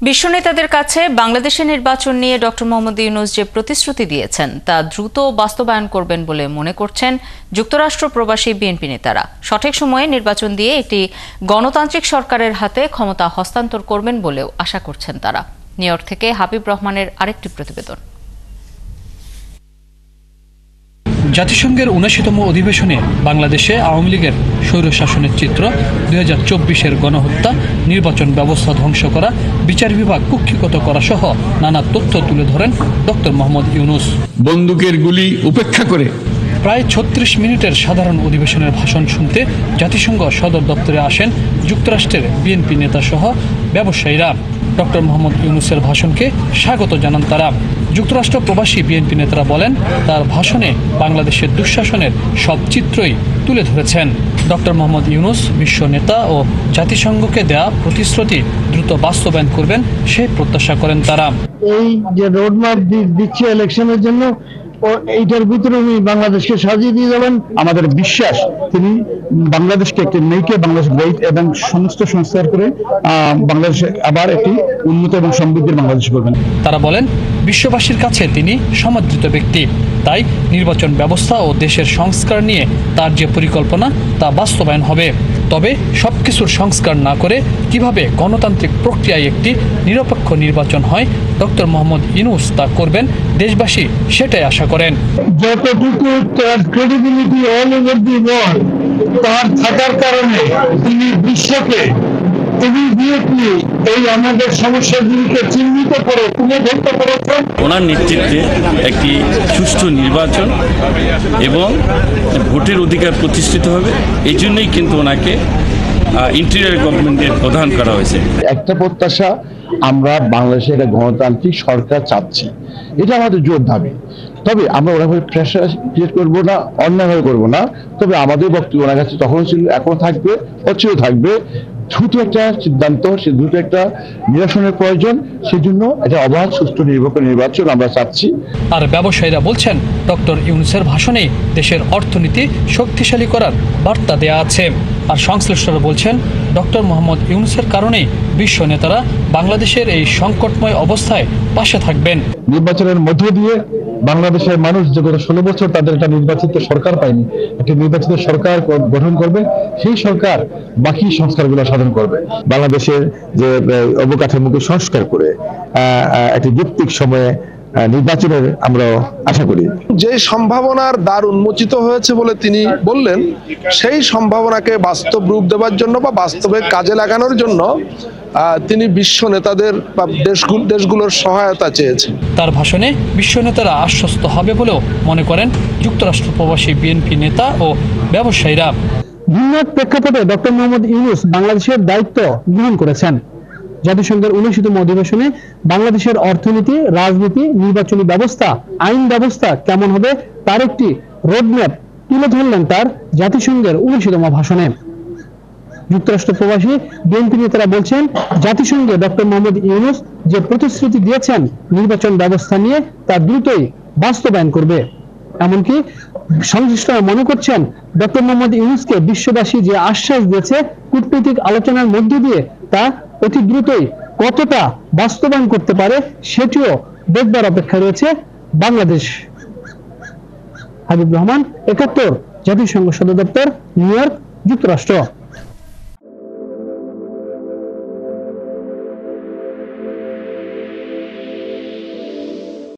বিশ্ব নেতাদের কাছে বাংলাদেশের নির্বাচন নিয়ে ডক্টর মোহাম্মদ ইউনূস যে প্রতিশ্রুতি দিয়েছেন তা দ্রুত বাস্তবায়ন করবেন বলে মনে করছেন যুক্তরাষ্ট্র প্রবাসী বিএনপি নেতারা। সঠিক সময়ে নির্বাচন দিয়ে একটি গণতান্ত্রিক সরকারের হাতে ক্ষমতা হস্তান্তর করবেন বলেও আশা করছেন তারা। নিউ ইয়র্ক থেকে হাবিব রহমানের আরেকটি প্রতিবেদন। জাতিসংঘের ৭৯তম অধিবেশনে বাংলাদেশে আওয়ামী লীগের স্বৈরশাসনের চিত্র, ২০২৪-এর গণহত্যা, নির্বাচন ব্যবস্থা ধ্বংস করা, বিচার বিভাগ কুক্ষিগত করা সহ নানা তথ্য তুলে ধরেন ডক্টর মোহাম্মদ ইউনূস। বন্দুকের গুলি উপেক্ষা করে প্রায় ৩৬ মিনিটের সাধারণ অধিবেশনের ভাষণ শুনতে জাতিসংঘ সদর দপ্তরে আসেন যুক্তরাষ্ট্রের বিএনপি নেতা সহ ব্যবসায়ীরা। ডক্টর মোহাম্মদ ইউনূসের ভাষণকে স্বাগত জানান তারা। যুক্তরাষ্ট্র প্রবাসী বিএনপি নেতারা বলেন, তার ভাষণে বাংলাদেশের দুঃশাসনের সব চিত্রই তুলে ধরেছেন। ডক্টর মোহাম্মদ ইউনূস বিশ্ব নেতা ও জাতিসংঘকে দেয়া প্রতিশ্রুতি দ্রুত বাস্তবায়ন করবেন সেই প্রত্যাশা করেন তারা। এই যে রোডম্যাপ দিচ্ছে ইলেকশনের জন্য, এইটার ভিতরে উনি বাংলাদেশকে সাজিয়ে দিয়ে যাবেন। আমাদের বিশ্বাস তিনি বাংলাদেশকে একটি মেকে বাংলাদেশ গ্রেট এবং সমস্ত সংস্কার করে বাংলাদেশ আবার একটি উন্নত এবং সমৃদ্ধির বাংলাদেশ করবেন। তারা বলেন, বিশ্ববাসীর কাছে তিনি সমাদৃত ব্যক্তি, তাই নির্বাচন ব্যবস্থা ও দেশের সংস্কার নিয়ে তার যে পরিকল্পনা তা বাস্তবায়ন হবে। তবে সবকিছুর সংস্কার না করে কিভাবে গণতান্ত্রিক প্রক্রিয়ায় একটি নিরপেক্ষ নির্বাচন হয়, ডক্টর মোহাম্মদ ইউনূস তা করবেন, দেশবাসী সেটাই আশা করেন। যতটুকু তার credibility all over the world তার থাকার কারণে তিনি বিশ্বকে ইমিডিয়েটলি এই আমাদের সমস্যাগুলিকে চিহ্নিত করে তুলে ধরতে পেরেছেন। ওনার নেতৃত্বে একটি সুষ্ঠু নির্বাচন এবং ভোটের অধিকার প্রতিষ্ঠিত হবে, এই জন্যই কিন্তু ওনাকে ইন্টেরিয়র গভর্নমেন্টের প্রধান করা হয়েছে। একটা প্রত্যাশা, আমরা বাংলাদেশে একটা গণতান্ত্রিক সরকার চাচ্ছি, এটা আমাদের জোর দাবি। তবে আমরা ওনাভাবে প্রেশার ক্রিয়েট করবো না, অন্যায়ভাবে করবো না। তবে আমাদের বক্তব্য ওনার কাছে তখনও ছিল, এখনো থাকবে, অচিরেও থাকবে। দ্রুত একটা সিদ্ধান্ত, সে দ্রুত একটা নিরসনের প্রয়োজন। সেজন্য এটা অবাধ সুষ্ঠু নির্বাচন আমরা চাচ্ছি। আর ব্যবসায়ীরা বলছেন, ডক্টর ইউনূসের ভাষণে দেশের অর্থনীতি শক্তিশালী করার বার্তা দেয়া আছে। আর সংশ্লিষ্টরা বলছেন, ডক্টর মোহাম্মদ ইউনূসের কারণেই বিশ্ব নেতারা বাংলাদেশের এই সংকটময় অবস্থায় পাশে থাকবেন। নির্বাচনের মধ্য দিয়ে বাংলাদেশের মানুষ যে গত ১৬ বছর তাদের একটা নির্বাচিত সরকার পায়নি, একটি নির্বাচিত সরকার গঠন করবে। সেই সরকার বাকি সংস্কারগুলো সাধন করবে। বাংলাদেশের যে অবকাঠামোকে সংস্কার করে একটি যৌক্তিক সময়ে নির্বাচনের আমরা আশা করি। যে সম্ভাবনার দ্বার উন্মোচিত হয়েছে বলে তিনি বললেন, সেই সম্ভাবনাকে বাস্তব রূপ দেওয়ার জন্য বা বাস্তবে কাজে লাগানোর জন্য তিনি বিশ্ব নেতাদের বা দেশগুলোর সহায়তা চেয়েছেন। তার ভাষণে বিশ্ব নেতারা আশ্বস্ত হবে বলেও মনে করেন যুক্তরাষ্ট্র প্রবাসী বিএনপি নেতা ও ব্যবসায়ীরা। ভিন্ন প্রেক্ষাপটে ডক্টর মোহাম্মদ ইউনূস বাংলাদেশের দায়িত্ব গ্রহণ করেছেন। জাতিসংঘের ৭৯তম অধিবেশনে বাংলাদেশের অর্থনীতি, রাজনীতি, নির্বাচনী ব্যবস্থা, আইন ব্যবস্থা কেমন হবে তার একটি রোডম্যাপ তুলে ধরলেন তার জাতিসংঘের ৭৯তম ভাষণে। যুক্তরাষ্ট্র প্রবাসী বিএনপি নেতারা বলছেন, জাতিসংঘে ডক্টর মোহাম্মদ ইউনূস যে প্রতিশ্রুতি দিয়েছেন নির্বাচন ব্যবস্থা নিয়ে তা দ্রুতই বাস্তবায়ন করবে। এমনকি সংশ্লিষ্টরা মনে করছেন, ডক্টর মোহাম্মদ ইউনূসকে বিশ্ববাসী যে আশ্বাস দিয়েছে কূটনৈতিক আলোচনার মধ্য দিয়ে তা অতি দ্রুতই কতটা বাস্তবায়ন করতে পারে সেটিও দেখবার অপেক্ষা রয়েছে বাংলাদেশ। হাবিব রহমান, ৭১, জাতিসংঘ সদর দপ্তর, নিউ ইয়র্ক, যুক্তরাষ্ট্র।